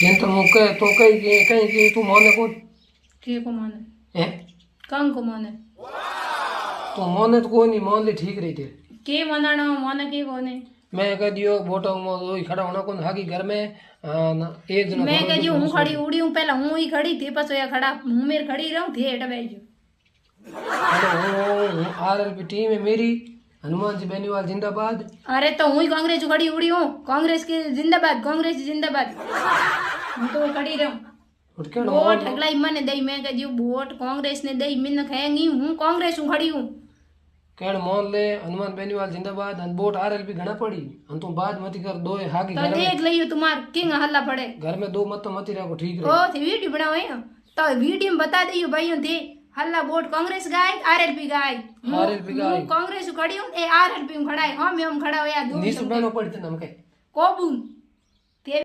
જેમ તો હું કહે તો કઈ તું મોને કોણ के को माने હે कौन को माने तो मोने तो कोई नहीं मोन ली ठीक रही थी के मनाना माने के कोने मैं कह दियो बोटा वही खड़ा होना कौन हाकी घर में एक जना मैं कह हूँ खड़ी उड़ी हूँ पहला हूँ ही खड़ी थी पसो या खड़ा हूँ मेरे खड़ी रहूँ थे हेठ बैठ आरएलपी टीम है मेरी हनुमान जी बेनीवाल जिंदाबाद अरे तो हूँ ही कांग्रेस खड़ी उड़ी हूँ कांग्रेस की जिंदाबाद कांग्रेस की जिंदाबाद हूँ तो खड़ी रहूँ और क्या वोट अगला मैंने दई मैं कह वोट कांग्रेस ने दई मिन खाएंगी हूँ कांग्रेस हूँ खड़ी हूँ केड़ मोहन ले हनुमान बेनीवाल जिंदाबाद अन बोट आरएलपी घना पड़ी हम तुम बाद मत कर दो हागी तो घर देख में लियो तुम्हार किंग हल्ला पड़े घर में दो मत मत रखो ठीक ओ रहे थी वीडियो बनाओ है तो वीडियो में बता दियो भाइयों थे हल्ला वोट कांग्रेस गाय आरएलपी गाय आरएलपी गाय कांग्रेस खड़ी हूँ ए आरएलपी खड़ा है हम खड़ा हो या दो नी सुनानो पड़ते नमके कोबून ते